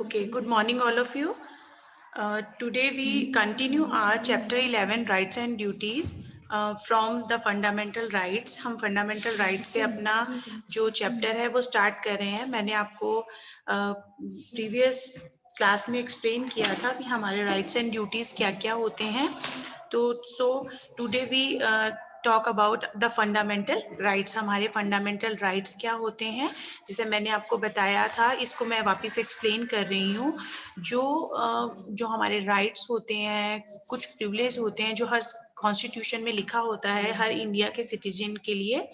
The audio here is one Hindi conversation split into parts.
Okay, good morning, all of you. Today we continue our chapter 11 rights and duties from the fundamental rights. हम fundamental rights से अपना जो chapter है वो start कर रहे हैं. मैंने आपको previous क्लास में explain किया था कि हमारे rights and duties क्या क्या होते हैं. तो so today we talk about the fundamental rights. हमारे फंडामेंटल राइट्स क्या होते हैं, जिसे मैंने आपको बताया था, इसको मैं वापस एक्सप्लेन कर रही हूँ. जो हमारे राइट्स होते हैं, कुछ प्रिविलेज होते हैं जो हर कॉन्स्टिट्यूशन में लिखा होता है, हर इंडिया के सिटीजन के लिए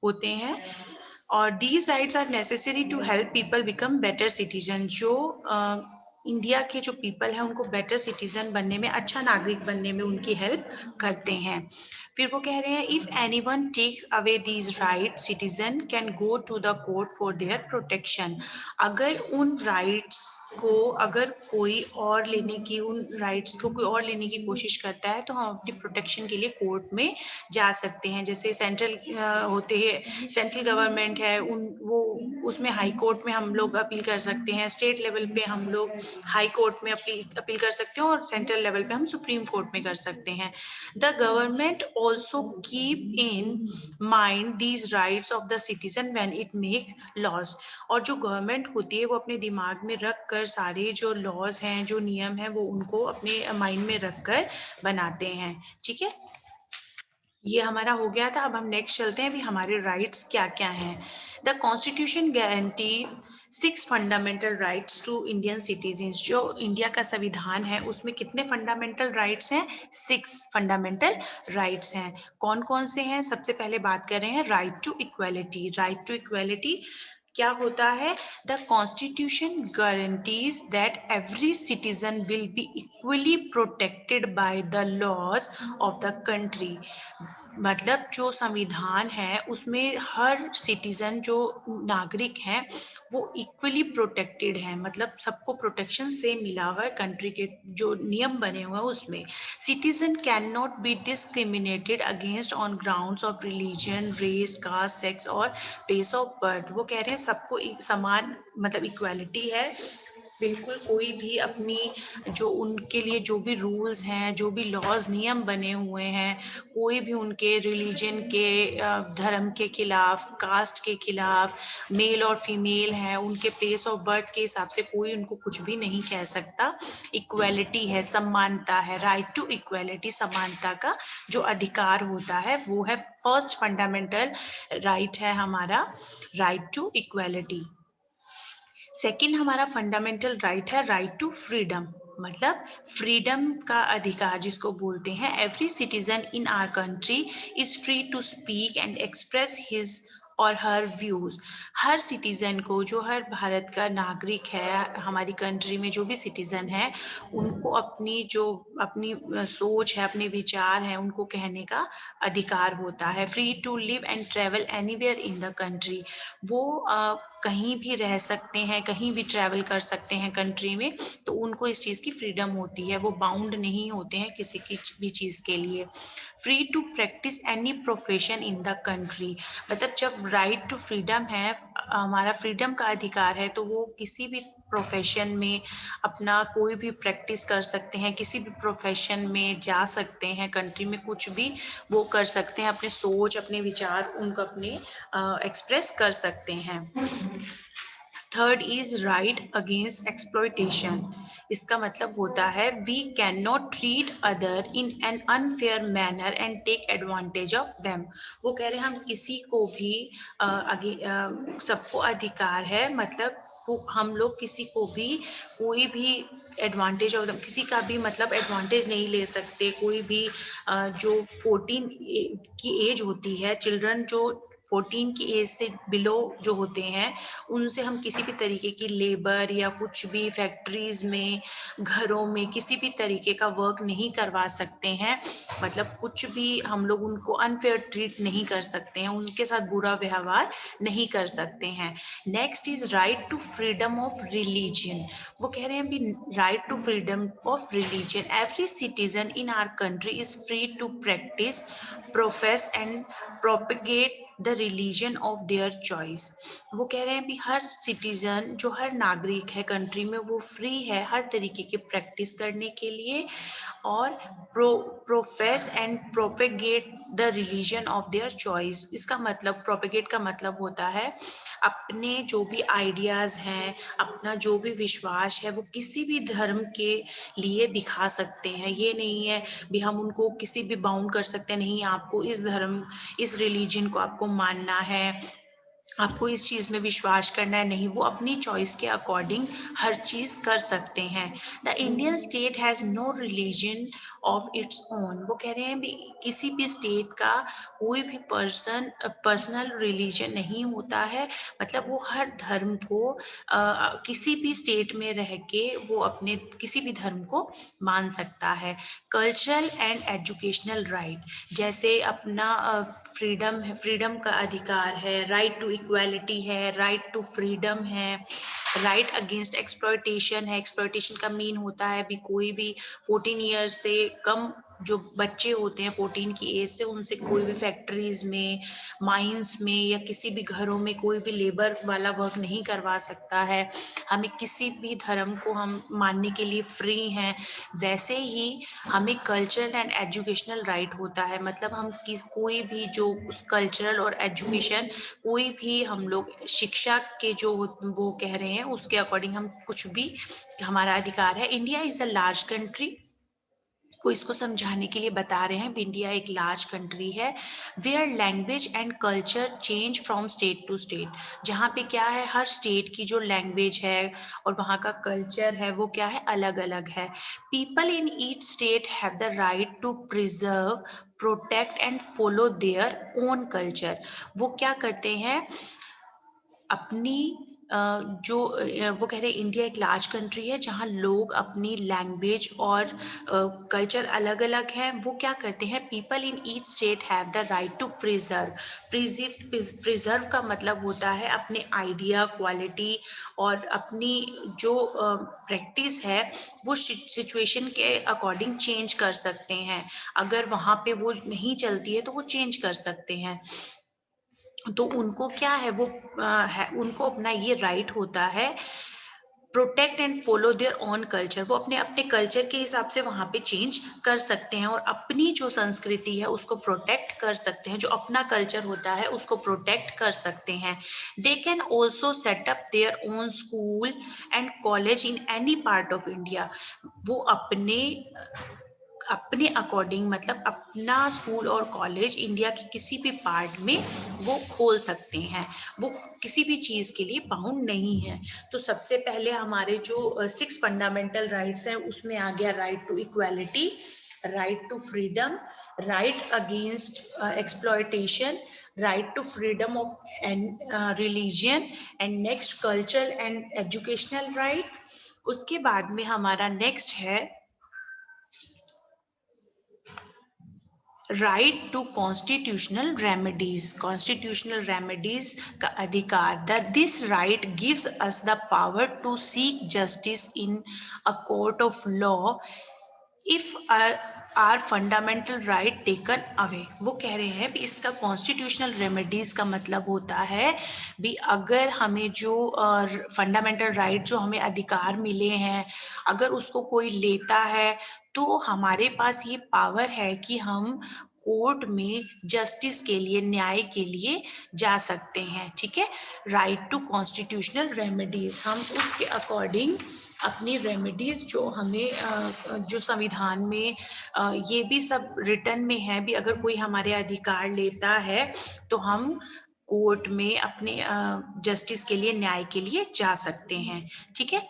होते हैं. और these rights are necessary to help people become better citizen. जो इंडिया के जो पीपल हैं उनको बेटर सिटीजन बनने में, अच्छा नागरिक बनने में उनकी हेल्प करते हैं. फिर वो कह रहे हैं if anyone takes away these right citizen can go to the court for their protection. अगर उन राइट्स को अगर कोई और लेने की, उन राइट्स को कोई और लेने की कोशिश करता है तो हम अपनी प्रोटेक्शन के लिए कोर्ट में जा सकते हैं. जैसे सेंट्रल होते हैं, सेंट्रल गवर्नमेंट है, वो उसमें हाई कोर्ट में हम लोग अपील कर सकते हैं. स्टेट लेवल पे हम लोग हाई कोर्ट में अपील कर सकते हैं और सेंट्रल लेवल पे हम सुप्रीम कोर्ट में कर सकते हैं. The government also keep in mind these rights of the citizen when it make laws. और जो गवर्नमेंट होती है वो अपने दिमाग में रख कर सारे जो लॉज हैं, जो नियम हैं, वो उनको अपने माइंड में रख कर बनाते हैं. ठीक है, ये हमारा हो गया था. अब हम नेक्स्ट चलते हैं भी हमारे राइट्स क्या क्या हैं. The constitution guarantee 6 fundamental rights to Indian citizens. जो इंडिया का संविधान है उसमें कितने फंडामेंटल राइट्स हैं? 6 फंडामेंटल राइट्स हैं. कौन कौन से हैं? सबसे पहले बात कर रहे हैं right to equality. Right to equality क्या होता है? The constitution guarantees that every citizen will be equally protected by the laws of the country. मतलब जो संविधान है उसमें हर सिटीजन, जो नागरिक हैं, वो इक्वली प्रोटेक्टेड है. मतलब सबको प्रोटेक्शन से मिला हुआ है. कंट्री के जो नियम बने हुए हैं उसमें citizen can not be discriminated against on grounds of religion, race, caste, sex or place of birth. वो कह रहे हैं सबको समान, मतलब इक्वालिटी है. बिल्कुल कोई भी अपनी, जो उनके लिए जो भी रूल्स हैं, जो भी लॉज नियम बने हुए हैं, कोई भी उनके रिलीजन के, धर्म के खिलाफ, कास्ट के खिलाफ, मेल और फीमेल हैं, उनके प्लेस ऑफ बर्थ के हिसाब से कोई उनको कुछ भी नहीं कह सकता. इक्वालिटी है, समानता है. राइट टू इक्वालिटी, समानता का जो अधिकार होता है वो है फर्स्ट फंडामेंटल राइट है हमारा, राइट टू इक्वालिटी. सेकंड हमारा फंडामेंटल राइट है राइट टू फ्रीडम. मतलब फ्रीडम का अधिकार जिसको बोलते हैं. Every citizen in our country is free to speak and express his or her views. Her citizen को, जो हर भारत का नागरिक है, हमारी कंट्री में जो भी सिटीजन है, उनको अपनी सोच है, अपने विचार हैं, उनको कहने का अधिकार होता है. Free to live and travel anywhere in the country. वो कहीं भी रह सकते हैं, कहीं भी ट्रैवल कर सकते हैं कंट्री में, तो उनको इस चीज़ की फ्रीडम होती है. वो बाउंड नहीं होते हैं किसी की भी चीज़ के लिए. Free to practise any profession in the country. मतलब जब राइट टू फ्रीडम है, हमारा फ्रीडम का अधिकार है, तो वो किसी भी प्रोफेशन में अपना कोई भी प्रैक्टिस कर सकते हैं, किसी भी प्रोफेशन में जा सकते हैं, कंट्री में कुछ भी वो कर सकते हैं. अपने सोच, अपने विचार उनको अपने एक्सप्रेस कर सकते हैं. Third is right against exploitation. इसका मतलब होता है we can not treat other in an unfair manner and take advantage of them. वो कह रहे हैं हम किसी को भी सबको अधिकार है, मतलब वो हम लोग किसी को भी कोई भी एडवांटेज ऑफ किसी का भी मतलब एडवांटेज नहीं ले सकते. कोई भी जो 14 की एज होती है, चिल्ड्रन जो 14 की एज से बिलो जो होते हैं, उनसे हम किसी भी तरीके की लेबर या कुछ भी फैक्ट्रीज में, घरों में किसी भी तरीके का वर्क नहीं करवा सकते हैं. मतलब कुछ भी हम लोग उनको अनफेयर ट्रीट नहीं कर सकते हैं, उनके साथ बुरा व्यवहार नहीं कर सकते हैं. Next is right to freedom of religion. वो कह रहे हैं भी right to freedom of religion. Every citizen in our country is free to practise, profess and propagate the religion of their choice. वो कह रहे हैं भी हर सिटीजन, जो हर नागरिक है कंट्री में, वो फ्री है हर तरीके की प्रैक्टिस करने के लिए और profess and propagate the religion of their choice. इसका मतलब, प्रोपेगेट का मतलब होता है अपने जो भी आइडियाज़ हैं, अपना जो भी विश्वास है, वो किसी भी धर्म के लिए दिखा सकते हैं। ये नहीं है भी हम उनको किसी भी बाउंड कर सकते हैं, नहीं आपको इस धर्म, इस रिलीजन को आपको मानना है, आपको इस चीज़ में विश्वास करना है, नहीं, वो अपनी चॉइस के अकॉर्डिंग हर चीज़ कर सकते हैं। The Indian state has no religion of its own. वो कह रहे हैं भी किसी भी स्टेट का कोई भी पर्सनल रिलीजन नहीं होता है, मतलब वो हर धर्म को किसी भी स्टेट में रह के वो अपने किसी भी धर्म को मान सकता है। कल्चरल एंड एजुकेशनल राइट, जैसे अपना फ्रीडम है, फ्रीडम का अधिकार है, राइट टू इक्वालिटी है, राइट टू फ्रीडम है, राइट अगेंस्ट एक्सप्लॉयटेशन है। एक्सप्लॉयटेशन का मीन होता है भी कोई भी 14 ईयर्स से कम जो बच्चे होते हैं 14 की एज से, उनसे कोई भी फैक्ट्रीज में, माइंस में या किसी भी घरों में कोई भी लेबर वाला वर्क नहीं करवा सकता है। हमें किसी भी धर्म को हम मानने के लिए फ्री हैं। वैसे ही हमें कल्चरल एंड एजुकेशनल राइट होता है, मतलब हम कोई भी जो कल्चरल और एजुकेशन, कोई भी हम लोग शिक्षा के जो वो कह रहे हैं उसके अकॉर्डिंग हम कुछ भी, हमारा अधिकार है। India is a large country, वो इसको समझाने के लिए बता रहे हैं, इंडिया एक लार्ज कंट्री है। Where language and culture change from state to state, जहाँ पे क्या है, हर स्टेट की जो लैंग्वेज है और वहाँ का कल्चर है वो क्या है, अलग अलग है। People in each state have the right to preserve, protect and follow their own culture. वो क्या करते हैं, अपनी वो कह रहे हैं इंडिया एक लार्ज कंट्री है जहाँ लोग अपनी लैंग्वेज और कल्चर अलग अलग है। वो क्या करते हैं, people in each state have the right to preserve का मतलब होता है अपने आइडिया, क्वालिटी और अपनी जो प्रैक्टिस है वो सिचुएशन के अकॉर्डिंग चेंज कर सकते हैं। अगर वहाँ पे वो नहीं चलती है तो वो चेंज कर सकते हैं। तो उनको क्या है, वो उनको अपना ये राइट होता है, protect and follow their own culture. वो अपने अपने कल्चर के हिसाब से वहाँ पे चेंज कर सकते हैं और अपनी जो संस्कृति है उसको प्रोटेक्ट कर सकते हैं, जो अपना कल्चर होता है उसको प्रोटेक्ट कर सकते हैं। They can also set up their own school and college in any part of India. वो अपने अकॉर्डिंग, मतलब अपना स्कूल और कॉलेज इंडिया के किसी भी पार्ट में वो खोल सकते हैं, वो किसी भी चीज़ के लिए बाउंड नहीं है। तो सबसे पहले हमारे जो 6 फंडामेंटल राइट्स हैं उसमें आ गया right to equality, right to freedom, right against exploitation, right to freedom of religion and next cultural and educational right. उसके बाद में हमारा नेक्स्ट है right to constitutional remedies. Constitutional remedies का अधिकार, that this right gives us the power to seek justice in a court of law if our fundamental right taken away. वो कह रहे हैं भी इसका कॉन्स्टिट्यूशनल रेमेडीज का मतलब होता है भी अगर हमें जो फंडामेंटल राइट जो हमें अधिकार मिले हैं, अगर उसको कोई लेता है तो हमारे पास ये पावर है कि हम कोर्ट में जस्टिस के लिए, न्याय के लिए जा सकते हैं। ठीक है, राइट टू कॉन्स्टिट्यूशनल रेमेडीज, हम उसके अकॉर्डिंग अपनी रेमेडीज जो हमें जो संविधान में ये भी सब रिटर्न में है भी, अगर कोई हमारे अधिकार लेता है तो हम कोर्ट में अपने जस्टिस के लिए, न्याय के लिए जा सकते हैं। ठीक है,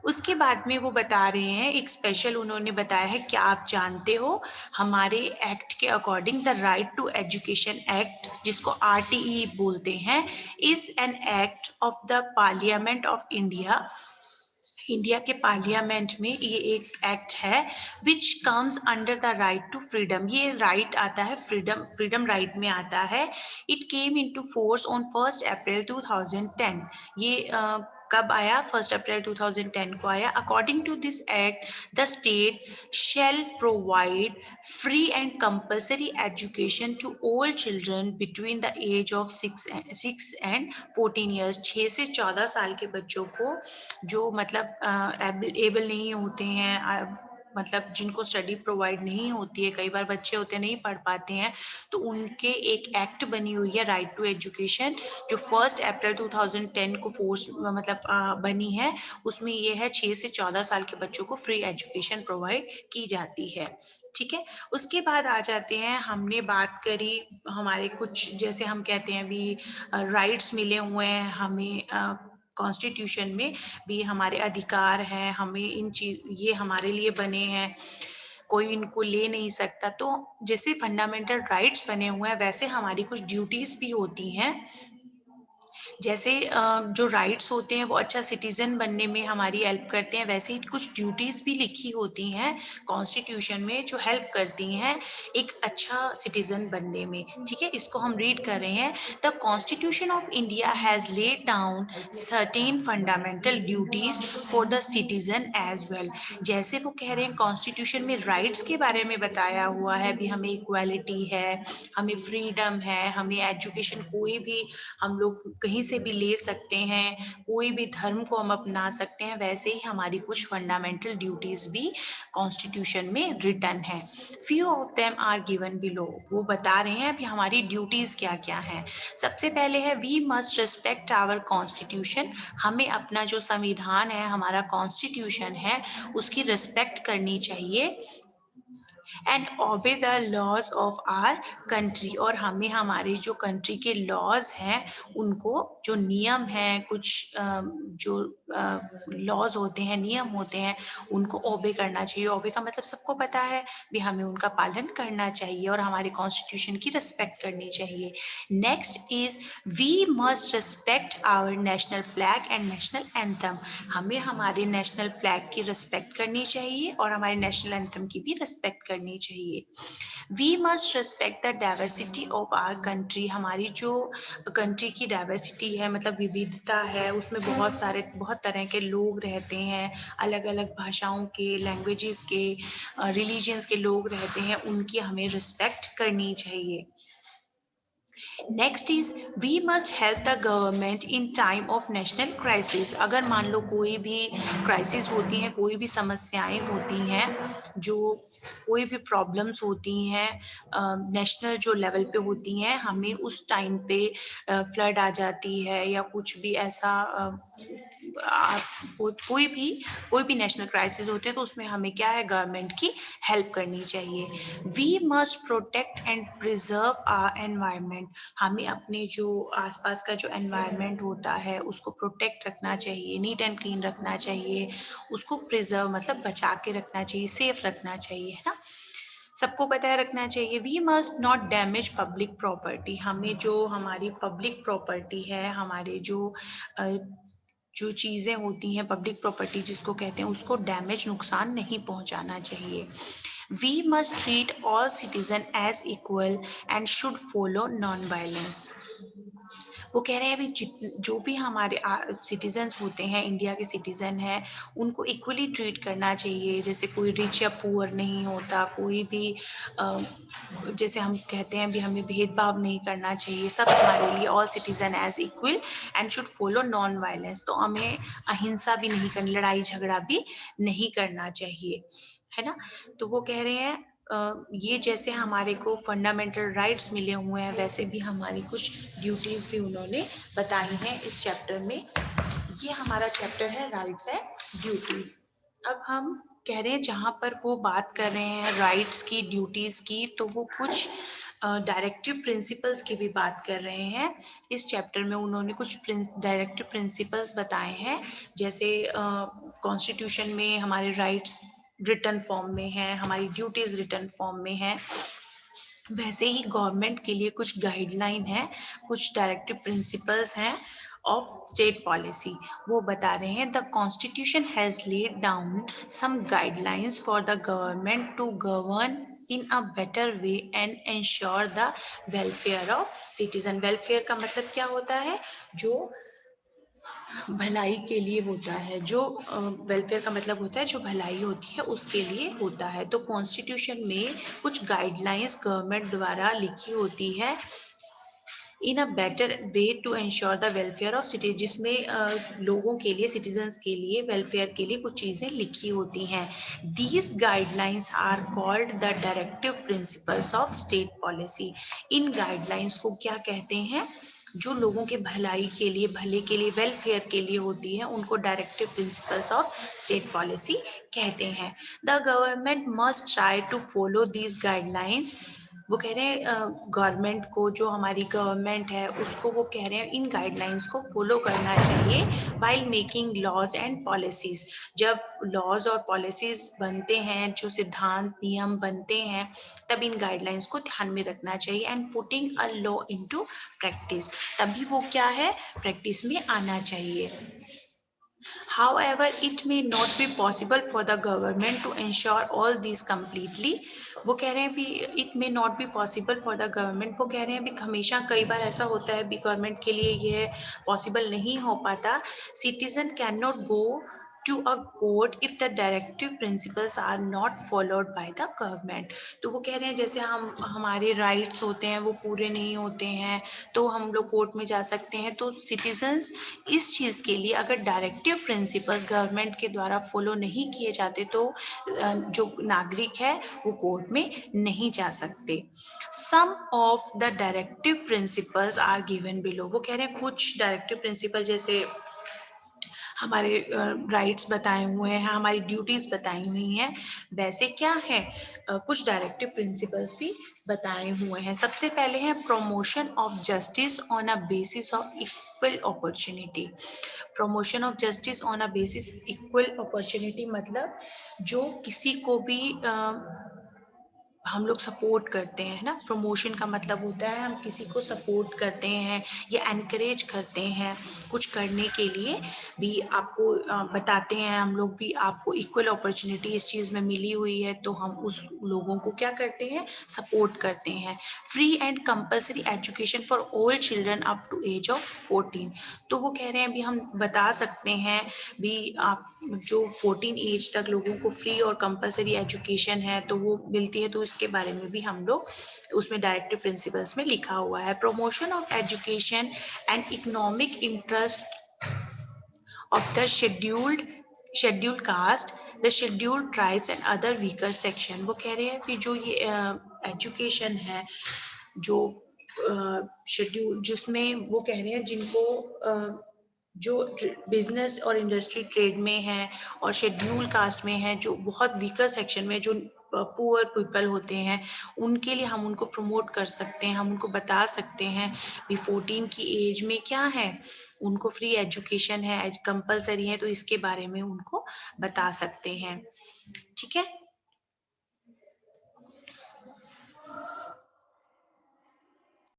उसके बाद में वो बता रहे हैं एक स्पेशल, उन्होंने बताया है, क्या आप जानते हो हमारे एक्ट के according the right to education act, जिसको आरटीई बोलते हैं, is an act of the parliament of India. India के पार्लियामेंट में ये एक एक्ट है which comes under the right to freedom. ये राइट आता है फ्रीडम राइट में आता है। It came into force on 1 April 2010। ये कब आया? 1 अप्रैल 2010 को आया। According to this act the state shall provide free and compulsory education to all children between the age of 6 and 14 years। 6 से 14 साल के बच्चों को जो मतलब एबल नहीं होते हैं, मतलब जिनको स्टडी प्रोवाइड नहीं होती है, कई बार बच्चे होते नहीं पढ़ पाते हैं, तो उनके एक एक्ट बनी हुई है राइट टू एजुकेशन, जो 1 अप्रैल 2010 को फोर्स मतलब बनी है। उसमें ये है 6 से 14 साल के बच्चों को फ्री एजुकेशन प्रोवाइड की जाती है। ठीक है, उसके बाद आ जाते हैं, हमने बात करी हमारे कुछ, जैसे हम कहते हैं अभी राइट्स मिले हुए हैं हमें, कॉन्स्टिट्यूशन में भी हमारे अधिकार हैं, हमें इन चीज ये हमारे लिए बने हैं, कोई इनको ले नहीं सकता। तो जैसे फंडामेंटल राइट्स बने हुए हैं वैसे हमारी कुछ ड्यूटीज भी होती हैं। जैसे जो राइट्स होते हैं वो अच्छा सिटीजन बनने में हमारी हेल्प करते हैं, वैसे ही कुछ ड्यूटीज भी लिखी होती हैं कॉन्स्टिट्यूशन में जो हेल्प करती हैं एक अच्छा सिटीजन बनने में। ठीक है, इसको हम रीड कर रहे हैं। The constitution of India has laid down certain fundamental duties for the citizen as well. जैसे वो कह रहे हैं कॉन्स्टिट्यूशन में राइट्स के बारे में बताया हुआ है, भी हमें इक्वालिटी है, हमें फ्रीडम है, हमें एजुकेशन कोई भी हम लोग कहीं से भी ले सकते हैं, कोई भी धर्म को हम अपना सकते हैं, वैसे ही हमारी कुछ फंडामेंटल ड्यूटीज भी कॉन्स्टिट्यूशन में रिटन है। Few of them are given below. वो बता रहे हैं अभी हमारी ड्यूटीज क्या क्या हैं। सबसे पहले है we must respect our constitution. हमें अपना जो संविधान है, हमारा कॉन्स्टिट्यूशन है, उसकी रिस्पेक्ट करनी चाहिए। And obey the laws of our country. और हमें हमारे जो कंट्री के लॉज हैं उनको, जो नियम हैं, कुछ जो लॉज होते हैं, नियम होते हैं, उनको ओबे करना चाहिए। ओबे का मतलब सबको पता है, भी हमें उनका पालन करना चाहिए और हमारे कॉन्स्टिट्यूशन की रिस्पेक्ट करनी चाहिए। Next is we must respect our national flag and national anthem. हमें हमारे नेशनल फ्लैग की रिस्पेक्ट करनी चाहिए और हमारे नेशनल एंथम की भी रिस्पेक्ट करनी चाहिए। We must respect the diversity of our country. हमारी जो कंट्री की डाइवर्सिटी है, मतलब विविधता है, उसमें बहुत तरह के लोग रहते हैं, अलग अलग भाषाओं के, लैंग्वेजेस के, रिलीजन्स के लोग रहते हैं, उनकी हमें रिस्पेक्ट करनी चाहिए। Next is we must help the government in time of national crisis. अगर मान लो कोई भी क्राइसिस होती है, कोई भी समस्याएं होती हैं, जो कोई भी प्रॉब्लम्स होती हैं नेशनल जो लेवल पे होती हैं, हमें उस टाइम पे फ्लड आ जाती है या कुछ भी ऐसा कोई भी नेशनल क्राइसिस होते हैं, तो उसमें हमें क्या है, गवर्नमेंट की हेल्प करनी चाहिए। We must protect and preserve our environment. हमें अपने जो आसपास का जो एनवायरनमेंट होता है उसको प्रोटेक्ट रखना चाहिए, नीट एंड क्लीन रखना चाहिए, उसको प्रिजर्व मतलब बचा के रखना चाहिए, सेफ रखना चाहिए, है ना, सबको पता है रखना चाहिए। We must not damage public property. हमें जो हमारी पब्लिक प्रॉपर्टी है, हमारे जो चीज़ें होती हैं पब्लिक प्रॉपर्टी जिसको कहते हैं, उसको डैमेज, नुकसान नहीं पहुंचाना चाहिए। We must treat all citizen as equal and should follow non violence. वो कह रहे हैं अभी जो भी हमारे सिटीजन्स होते हैं, इंडिया के सिटीजन हैं, उनको इक्वली ट्रीट करना चाहिए। जैसे कोई रिच या पुअर नहीं होता, कोई भी जैसे हम कहते हैं भी हमें भेदभाव नहीं करना चाहिए, सब हमारे लिए all citizen as equal and should follow non violence. तो हमें अहिंसा भी नहीं करनी, लड़ाई झगड़ा भी नहीं करना चाहिए, है ना। तो वो कह रहे हैं ये जैसे हमारे को फंडामेंटल राइट्स मिले हुए हैं, वैसे भी हमारी कुछ ड्यूटीज भी उन्होंने बताई हैं इस चैप्टर में। ये हमारा चैप्टर है राइट्स एंड ड्यूटीज। अब हम कह रहे हैं जहाँ पर वो बात कर रहे हैं राइट्स की, ड्यूटीज की, तो वो कुछ डायरेक्टिव प्रिंसिपल्स की भी बात कर रहे हैं। इस चैप्टर में उन्होंने कुछ डायरेक्टिव प्रिंसिपल्स बताए हैं। जैसे कॉन्स्टिट्यूशन में हमारे राइट्स रिटन फॉर्म में है, हमारी ड्यूटीज रिटन फॉर्म में है, वैसे ही गवर्नमेंट के लिए कुछ गाइडलाइन है, कुछ डायरेक्टिव प्रिंसिपल्स हैं ऑफ स्टेट पॉलिसी। वो बता रहे हैं the constitution has laid down some guidelines for the government to govern in a better way and ensure the welfare of citizen। welfare का मतलब क्या होता है, जो भलाई के लिए होता है, जो वेलफेयर का मतलब होता है जो भलाई होती है उसके लिए होता है। तो कॉन्स्टिट्यूशन में कुछ गाइडलाइंस गवर्नमेंट द्वारा लिखी होती है in a better way to ensure the welfare of city, जिसमें लोगों के लिए, सिटीजन्स के लिए, वेलफेयर के लिए कुछ चीज़ें लिखी होती हैं। These guidelines are called the directive principles of state policy. इन गाइडलाइंस को क्या कहते हैं? जो लोगों के भलाई के लिए, भले के लिए, वेलफेयर के लिए होती है, उनको directive principles of state policy कहते हैं। The government must try to follow these guidelines. वो कह रहे हैं गवर्नमेंट को, जो हमारी गवर्नमेंट है उसको वो कह रहे हैं इन गाइडलाइंस को फॉलो करना चाहिए while making laws and policies. जब लॉज और पॉलिसीज बनते हैं, जो सिद्धांत नियम बनते हैं, तब इन गाइडलाइंस को ध्यान में रखना चाहिए and putting a law into practice, तभी वो क्या है, प्रैक्टिस में आना चाहिए। However, it may not be possible for the government to ensure all these completely. वो कह रहे हैं भी it may not be possible for the government, वो कह रहे हैं भी हमेशा कई बार ऐसा होता है भी गवर्नमेंट के लिए ये पॉसिबल नहीं हो पाता। Citizen cannot go to a court if the directive principles are not followed by the government। तो वो कह रहे हैं जैसे हम, हमारे राइट्स होते हैं वो पूरे नहीं होते हैं तो हम लोग कोर्ट में जा सकते हैं। तो सिटीजन्स इस चीज़ के लिए अगर डायरेक्टिव प्रिंसिपल्स गवर्नमेंट के द्वारा फॉलो नहीं किए जाते तो जो नागरिक है वो कोर्ट में नहीं जा सकते। Some of the directive principles are given below. वो कह रहे हैं कुछ डायरेक्टिव प्रिंसिपल जैसे हमारे राइट्स बताए हुए हैं, हमारी ड्यूटीज बताई हुई हैं, वैसे क्या है कुछ डायरेक्टिव प्रिंसिपल्स भी बताए हुए हैं। सबसे पहले है promotion of justice on a basis of equal opportunity. Promotion of justice on a basis equal opportunity मतलब जो किसी को भी हम लोग सपोर्ट करते हैं ना। प्रमोशन का मतलब होता है हम किसी को सपोर्ट करते हैं या एनकरेज करते हैं कुछ करने के लिए भी, आपको बताते हैं हम लोग भी आपको इक्वल अपॉर्चुनिटी इस चीज़ में मिली हुई है तो हम उस लोगों को क्या करते हैं, सपोर्ट करते हैं। Free and compulsory education for all children up to age of 14। तो वो कह रहे हैं भी हम बता सकते हैं भी आप जो 14 एज तक लोगों को फ्री और कंपल्सरी एजुकेशन है तो वो मिलती है, तो इसके बारे में भी हम लोग उसमें डायरेक्टिव प्रिंसिपल्स में लिखा हुआ है। Promotion of education and economic interest of the scheduled caste, the scheduled tribes and other weaker section. वो कह रहे हैं कि जो ये एजुकेशन है, जो शेड्यूल, जिसमें वो कह रहे हैं जिनको जो बिजनेस और इंडस्ट्री ट्रेड में है और शेड्यूल कास्ट में है, जो बहुत वीकर सेक्शन में, जो पुअर पीपल होते हैं, उनके लिए हम उनको प्रमोट कर सकते हैं, हम उनको बता सकते हैं भी 14 की एज में क्या है, उनको फ्री एजुकेशन है, कंपलसरी है, तो इसके बारे में उनको बता सकते हैं। ठीक है।